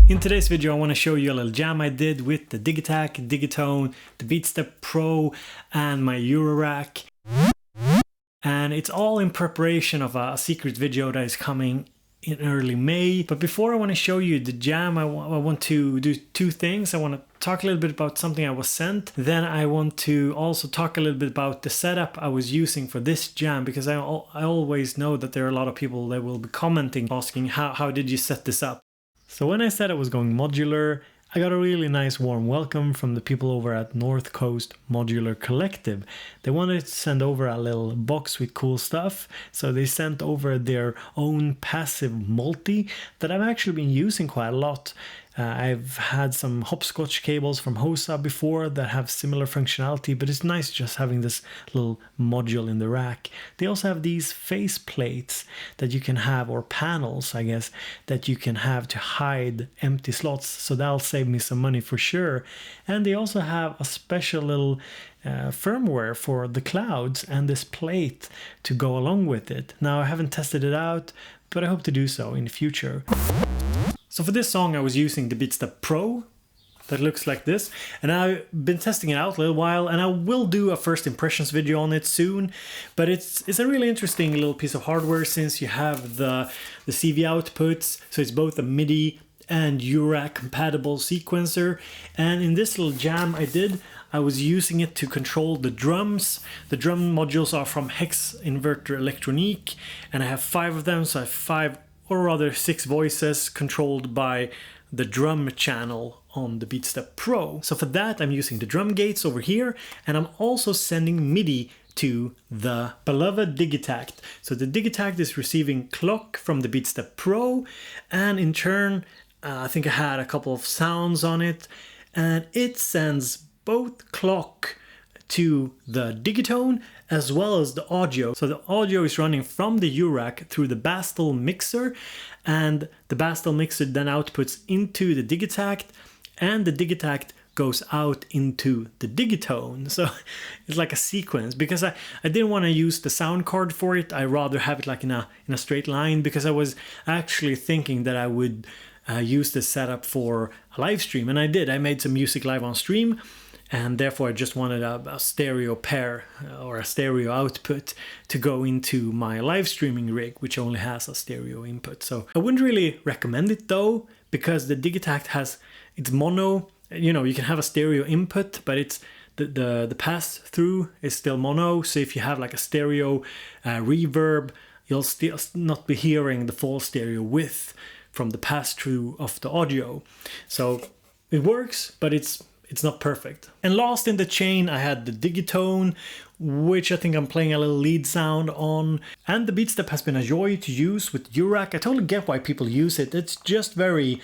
In today's video I want to show you a little jam I did with the Digitakt, Digitone, the BeatStep Pro and my Eurorack. And it's all in preparation of a secret video that is coming in early May. But before I want to show you the jam, I want to do two things. I want to talk a little bit about something I was sent. Then I want to also talk a little bit about the setup I was using for this jam, because I always know that there are a lot of people that will be commenting, asking how did you set this up? So when I said I was going modular, I got a really nice warm welcome from the people over at North Coast Modular Collective. They wanted to send over a little box with cool stuff, so they sent over their own passive multi that I've actually been using quite a lot. I've had some hopscotch cables from Hosa before that have similar functionality, but it's nice just having this little module in the rack. They also have these face plates that you can have, or panels I guess, that you can have to hide empty slots, so that'll save me some money for sure. And they also have a special little firmware for the clouds and this plate to go along with it. Now I haven't tested it out, but I hope to do so in the future. So for this song I was using the BeatStep Pro that looks like this, and I've been testing it out a little while, and I will do a first impressions video on it soon. But it's a really interesting little piece of hardware, since you have the CV outputs, so it's both a MIDI and Eurorack compatible sequencer. And in this little jam I was using it to control the drums. The drum modules are from Hex Inverter Electronique, and I have 5 of them, so I have 5, or rather 6 voices controlled by the drum channel on the BeatStep Pro. So for that I'm using the drum gates over here, and I'm also sending MIDI to the beloved Digitakt. So the Digitakt is receiving clock from the BeatStep Pro, and in turn I think I had a couple of sounds on it, and it sends both clock to the Digitone as well as the audio. So the audio is running from the Eurorack through the Bastel mixer, and the Bastel mixer then outputs into the Digitakt, and the Digitakt goes out into the Digitone. So it's like a sequence, because I didn't want to use the sound card for it. I rather have it like in a straight line, because I was actually thinking that I would use this setup for a live stream, and I did. I made some music live on stream, and therefore I just wanted a stereo pair or a stereo output to go into my live streaming rig, which only has a stereo input. So I wouldn't really recommend it though, because the Digitakt it's mono. You know, you can have a stereo input, but it's the pass through is still mono. So if you have like a stereo reverb, you'll still not be hearing the full stereo width from the pass through of the audio. So it works, but it's not perfect. And last in the chain I had the Digitone, which I think I'm playing a little lead sound on. And the BeatStep has been a joy to use with Eurorack. I totally get why people use it. It's very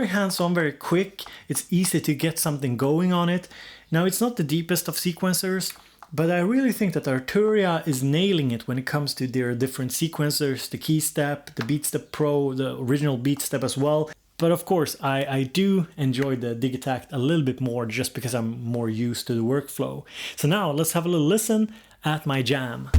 hands-on, very quick. It's easy to get something going on it. Now it's not the deepest of sequencers, but I really think that Arturia is nailing it when it comes to their different sequencers, the KeyStep, the BeatStep Pro, the original BeatStep as well. But of course, I do enjoy the Digitakt a little bit more, just because I'm more used to the workflow. So now let's have a little listen at my jam.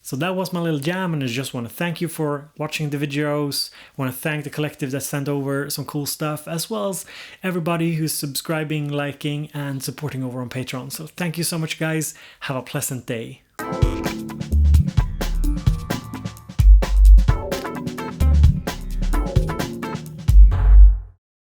So that was my little jam, and I just want to thank you for watching the videos. I want to thank the collective that sent over some cool stuff, as well as everybody who's subscribing, liking, and supporting over on Patreon. So thank you so much, guys. Have a pleasant day.